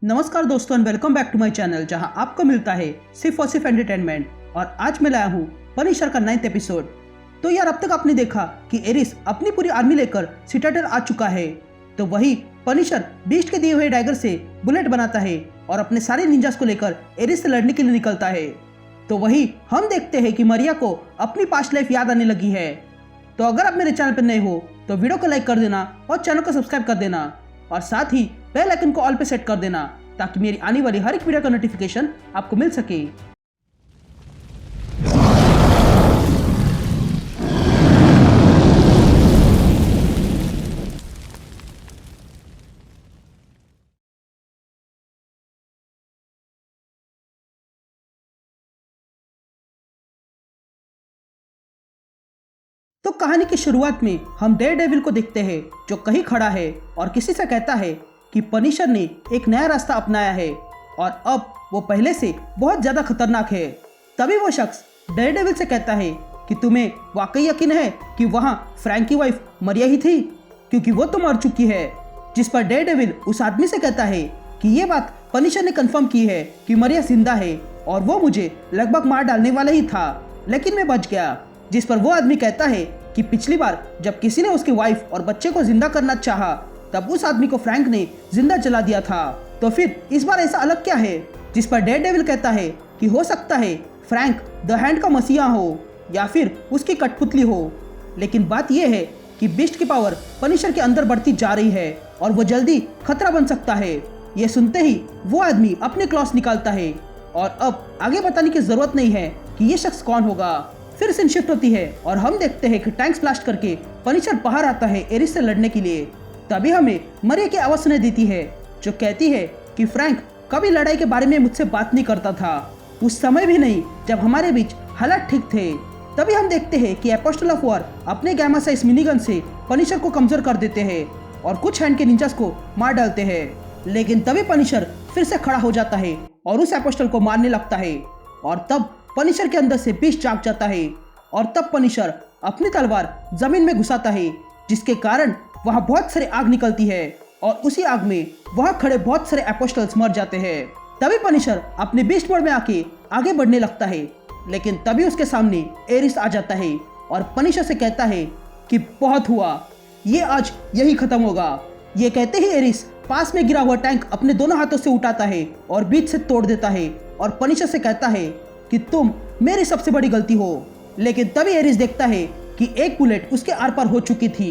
नमस्कार दोस्तों and welcome back to my channel जहां आपको मिलता है सिर्फ और सिर्फ एंटरटेनमेंट। और आज मैं लाया हूं पनिशर का 9th एपिसोड। तो यार अब तक आपने देखा कि एरिस अपनी पूरी आर्मी लेकर सिटाडेल आ चुका है। तो वही पनिशर बीस्ट के दिए हुए डैगर से बुलेट बनाता है और अपने सारे निंजास को लेकर एरिस से लड़ने के लिए निकलता है। तो वही हम देखते हैं कि मरिया को अपनी पास्ट लाइफ याद आने लगी है। तो अगर आप मेरे चैनल पर नए हो तो वीडियो को लाइक कर देना और चैनल को सब्सक्राइब कर देना और साथ ही बेल आइकन को ऑल पे सेट कर देना ताकि मेरी आने वाली हर एक वीडियो का नोटिफिकेशन आपको मिल सके। तो कहानी की शुरुआत में हम डेयरडेविल को देखते हैं जो कहीं खड़ा है और किसी से कहता है कि पनिशर ने एक नया रास्ता अपनाया है और अब वो पहले से बहुत ज्यादा खतरनाक है। तभी वो शख्स डेयरडेविल से कहता है कि तुम्हें वाकई यकीन है कि वहाँ फ्रैंक की वाइफ मरिया ही थी, क्योंकि वो तो मर चुकी है। जिस पर डेयरडेविल उस आदमी से कहता है कि ये बात पनिशर ने कंफर्म की है कि मरिया जिंदा है और वो मुझे लगभग मार डालने वाला ही था, लेकिन मैं बच गया। जिस पर वो आदमी कहता है कि पिछली बार जब किसी ने उसकी वाइफ और बच्चे को जिंदा करना चाहा तब उस आदमी को फ्रैंक ने जिंदा जला दिया था, तो फिर इस बार ऐसा अलग क्या है। जिस पर डेयरडेविल कहता है कि हो सकता है फ्रैंक द हैंड का मसीहा हो या फिर उसकी कठपुतली हो, लेकिन बात यह है कि बीस्ट की पावर पनिशर के अंदर बढ़ती जा रही है और वो जल्दी खतरा बन सकता है। ये सुनते ही वो आदमी अपने क्लॉस निकालता है और अब आगे बताने की जरूरत नहीं है कि ये शख्स कौन होगा। फिर सीन शिफ्ट होती है और हम देखते हैं कि टैंक्स ब्लास्ट करके पनिशर बाहर आता है एरिस से लड़ने के लिए। तभी हमें मरिया की आवाज सुनाई देती है जो कहती है कि फ्रैंक कभी लड़ाई के बारे में मुझसे बात नहीं करता था, उस समय भी नहीं जब हमारे बीच हालात ठीक थे। तभी हम देखते हैं कि एपोस्टल ऑफ वॉर अपने गैमा साइज मिनीगन से पनिशर को कमजोर कर देते हैं और कुछ हैंड के निंजास को मार डालते हैं। लेकिन तभी पनिशर फिर से खड़ा हो जाता है और उस एपोस्टल को मारने लगता है और तब पनिशर के अंदर से बीस्ट जाग जाता है और तब पनिशर अपनी तलवार जमीन में घुसाता है, जिसके कारण वहां बहुत सारी आग निकलती है और उसी आग में वहां खड़े बहुत सारे एपोस्टल्स मर जाते हैं। तभी पनिशर अपने बीस्ट मोड में आके आगे बढ़ने लगता है, लेकिन तभी उसके सामने एरिस आ जाता है और पनिशर से कहता है कि बहुत हुआ, ये आज यही खत्म होगा। ये कहते ही एरिस पास में गिरा हुआ टैंक अपने दोनों हाथों से उठाता है और बीच से तोड़ देता है और पनिशर से कहता है कि तुम मेरी सबसे बड़ी गलती हो। लेकिन तभी एरिस देखता है कि एक बुलेट उसके आर पार हो चुकी थी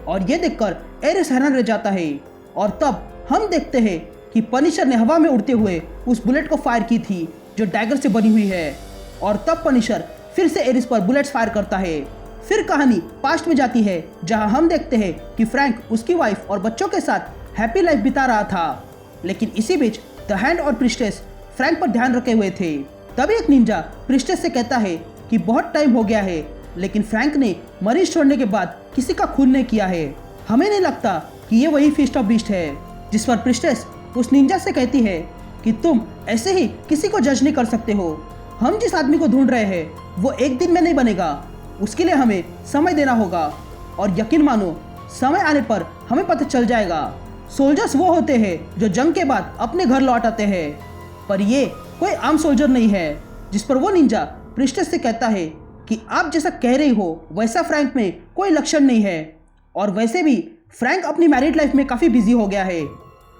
और ये देखकर एरिस हैरान रह जाता है। और तब हम देखते हैं कि पनिशर ने हवा में उड़ते हुए उस बुलेट को फायर की थी जो डैगर से बनी हुई है और तब पनिशर फिर से एरिस पर बुलेट्स फायर करता है। फिर कहानी पास्ट में जाती है जहां हम देखते हैं कि फ्रैंक उसकी वाइफ और बच्चों के साथ हैप्पी लाइफ बिता रहा था, लेकिन इसी बीच द हैंड और प्रिस्टेस फ्रैंक पर ध्यान रखे हुए थे। तभी एक निंजा प्रिस्टेस से कहता है कि बहुत टाइम हो गया है, लेकिन फ्रैंक ने मरीज छोड़ने के बाद किसी का खून नहीं किया है, हमें नहीं लगता कि ये वही फीस्ट ऑफ बीस्ट है। जिस पर प्रिस्टेस उस निंजा से कहती है कि तुम ऐसे ही किसी को जज नहीं कर सकते हो, हम जिस आदमी को ढूंढ रहे हैं वो एक दिन में नहीं बनेगा, उसके लिए हमें समय देना होगा और यकीन मानो समय आने पर हमें पता चल जाएगा। सोल्जर्स वो होते हैं जो जंग के बाद अपने घर लौट आते हैं, पर ये कोई आम सोल्जर नहीं है। जिस पर वो निंजा प्रिस्टेस से कहता है कि आप जैसा कह रही हो वैसा फ्रैंक में कोई लक्षण नहीं है और वैसे भी फ्रैंक अपनी मैरिड लाइफ में काफी बिजी हो गया है,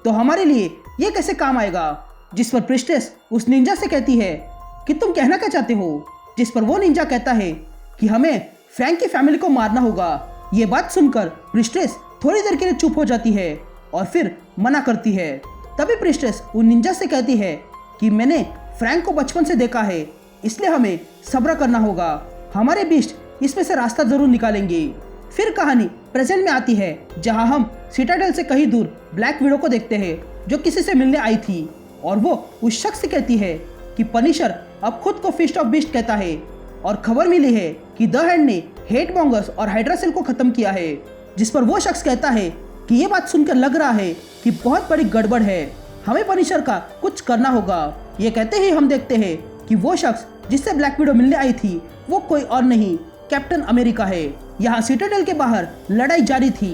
तो हमारे लिए ये कैसे काम आएगा। जिस पर प्रिस्टेस उस निंजा से कहती है कि तुम कहना क्या चाहते हो। जिस पर वो निंजा कहता है कि हमें फ्रैंक की फैमिली को मारना होगा। ये बात सुनकर प्रिस्टेस थोड़ी देर के लिए चुप हो जाती है और फिर मना करती है। तभी प्रिस्टेस उन निंजा से कहती है कि मैंने फ्रैंक को बचपन से देखा है, इसलिए हमें सब्र करना होगा, हमारे बीस्ट इसमें से रास्ता जरूर निकालेंगे। फिर कहानी प्रेजेंट में आती है जहां हम सिटाडेल से कहीं दूर ब्लैक विडो को देखते हैं जो किसी से मिलने आई थी और वो उस शख्स से कहती है कि पनिशर अब खुद को फीस्ट ऑफ बीस्ट कहता है और खबर मिली है कि द हैंड ने हेट मॉन्गर्स और हाइड्रासेल को खत्म किया है। जिस पर वो शख्स कहता है कि ये बात सुनकर लग रहा है कि बहुत बड़ी गड़बड़ है, हमें पनिशर का कुछ करना होगा। ये कहते ही हम देखते हैं कि वो शख्स जिससे ब्लैक विडो मिलने आई थी वो कोई और नहीं कैप्टन अमेरिका है। यहाँ सिटाडेल के बाहर लड़ाई जारी थी।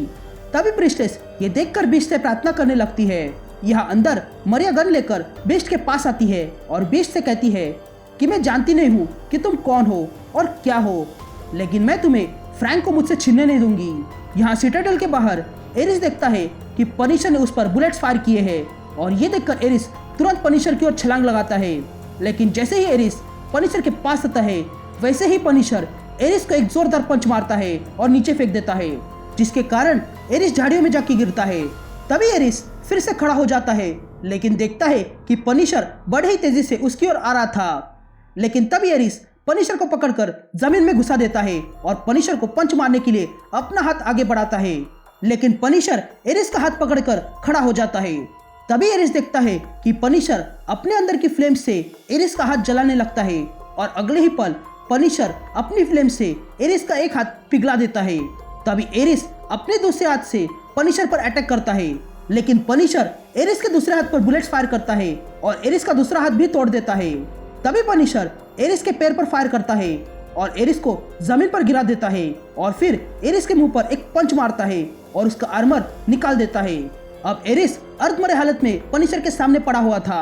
तभी प्रिस्टेस ये देखकर बीस्ट से प्रार्थना करने लगती है यहाँ अंदर मरिया गन लेकर बीस्ट के पास आती है और बीस्ट से कहती है कि मैं जानती नहीं हूँ कि तुम कौन हो और क्या हो, लेकिन मैं तुम्हें फ्रैंक को मुझसे छीनने नहीं दूंगी। यहाँ सिटाडेल के बाहर एरिस देखता है कि पनिशर ने उस पर बुलेट्स फायर किए हैं और ये देखकर एरिस तुरंत पनिशर की ओर छलांग लगाता है, लेकिन जैसे ही एरिस पनिशर के पास आता है वैसे ही पनिशर एरिस को एक जोरदार पंच मारता है और नीचे फेंक देता है, जिसके कारण एरिस झाड़ियों में जाके गिरता है। तभी एरिस फिर से खड़ा हो जाता है, लेकिन देखता है कि पनिशर बड़े ही तेजी से उसकी ओर आ रहा था। लेकिन तभी एरिस पनिशर को पकड़कर जमीन में घुसा देता है और पनिशर को पंच मारने के लिए अपना हाथ आगे बढ़ाता है, लेकिन पनिशर एरिस का हाथ पकड़कर खड़ा हो जाता है। तभी एरिस देखता है कि पनिशर अपने अंदर की फ्लेम से एरिस का हाथ जलाने लगता है और अगले ही पल पनिशर अपनी फ्लेम से एरिस का एक हाथ पिघला देता है। तभी एरिस अपने दूसरे हाथ से पनिशर पर अटैक करता है, लेकिन पनिशर एरिस के दूसरे हाथ पर बुलेट्स फायर करता है और एरिस का दूसरा हाथ भी तोड़ देता है। तभी पनिशर एरिस के पैर पर फायर करता है और एरिस को जमीन पर गिरा देता है और फिर एरिस के मुंह पर एक पंच मारता है और उसका आर्मर निकाल देता है। अब एरिस अर्धमरे हालत में पनिशर के सामने पड़ा हुआ था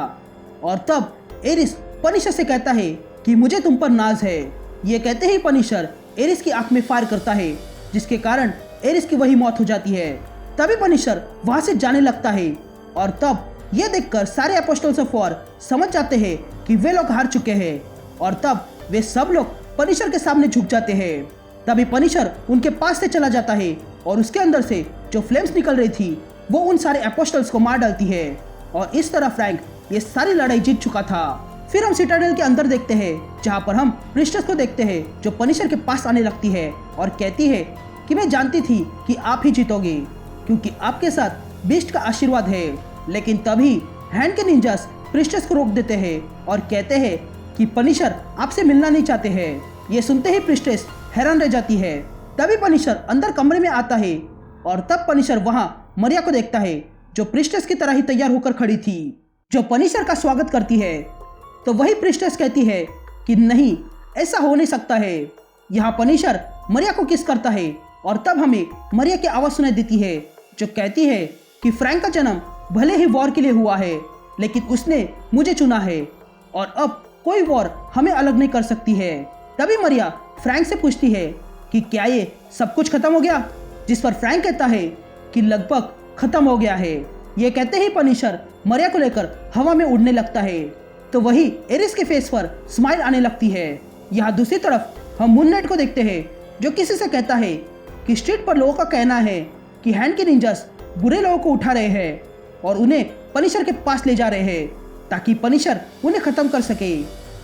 और तब एरिस पनिशर से कहता है कि मुझे तुम पर नाज है। ये कहते ही पनिशर एरिस की आंख में फायर करता है, जिसके कारण एरिस की वही मौत हो जाती है। तभी पनिशर वहां से जाने लगता है और तब यह देखकर सारे अपोस्टल्स ऑफ वॉर समझ जाते हैं कि वे लोग हार चुके हैं और तब वे सब लोग पनिशर के सामने झुक जाते हैं। तभी पनिशर उनके पास से चला जाता है और उसके अंदर से जो फ्लेम्स निकल रही थी वो उन सारे अपोस्टल्स को मार डालती है और इस तरह फ्रैंक ये सारी लड़ाई जीत चुका था। फिर हम सिटाडेल के अंदर देखते हैं, जहाँ पर हम प्रिस्टेस को देखते हैं जो पनिशर के पास आने लगती है और कहती है कि मैं जानती थी कि आप ही जीतोगे क्योंकि आपके साथ बीस्ट का आशीर्वाद है। लेकिन तभी हैंड के निंजास प्रिस्टेस को रोक देते हैं और कहते हैं कि पनिशर आपसे मिलना नहीं चाहते हैं। ये सुनते ही प्रिस्टेस हैरान रह जाती है। तभी पनिशर अंदर कमरे में आता है और तब पनिशर वहां मरिया को देखता है जो प्रिस्टेस की तरह ही तैयार होकर खड़ी थी, जो पनिशर का स्वागत करती है। तो वही प्रिस्टेस कहती है कि नहीं, ऐसा हो नहीं सकता है। यहाँ पनिशर मरिया को किस करता है और तब हमें मरिया की आवाज सुनाई देती है जो कहती है कि फ्रैंक का जन्म भले ही वॉर के लिए हुआ है, लेकिन उसने मुझे चुना है और अब कोई वॉर हमें अलग नहीं कर सकती है। तभी मरिया फ्रैंक से पूछती है कि क्या ये सब कुछ खत्म हो गया, जिस पर फ्रैंक कहता है कि लगभग खत्म हो गया है। ये कहते ही पनिशर मरिया को लेकर हवा में उड़ने लगता है। तो वही एरिस के फेस पर स्माइल आने लगती है। यहाँ दूसरी तरफ हम मून नाइट को देखते हैं जो किसी से कहता है कि स्ट्रीट पर लोगों का कहना है कि हैंड के निंजास बुरे लोगों को उठा रहे हैं और उन्हें पनिशर के पास ले जा रहे हैं ताकि पनिशर उन्हें खत्म कर सके।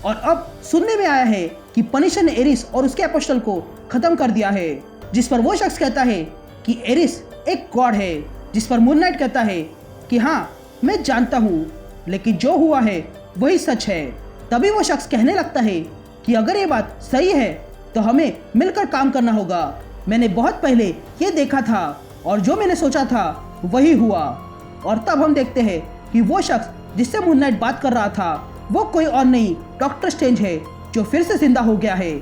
और अब सुनने में आया है कि पनिशर ने एरिस और उसके अपोस्टल को खत्म कर दिया है, जिस पर वो शख्स कहता है कि एरिस एक गॉड है, जिस पर मून नाइट कहता है कि हाँ मैं जानता हूँ, लेकिन जो हुआ है वही सच है। तभी वो शख्स कहने लगता है कि अगर ये बात सही है तो हमें मिलकर काम करना होगा। मैंने बहुत पहले ये देखा था और जो मैंने सोचा था वही हुआ। और तब हम देखते हैं कि वो शख्स जिससे मून नाइट बात कर रहा था वो कोई और नहीं, डॉक्टर स्ट्रेंज है जो फिर से जिंदा हो गया है।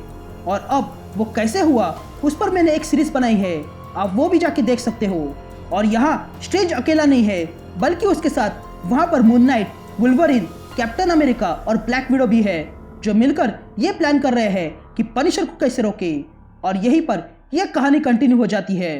और अब वो कैसे हुआ उस पर मैंने एक सीरीज बनाई है, आप वो भी जाके देख सकते हो। और यहाँ स्ट्रेंज अकेला नहीं है बल्कि उसके साथ वहाँ पर moon night, Wolverine, captain America और ब्लैक विडो भी है जो मिलकर ये प्लान कर रहे हैं कि पनिशर को कैसे रोके। और यहीं पर यह कहानी कंटिन्यू हो जाती है।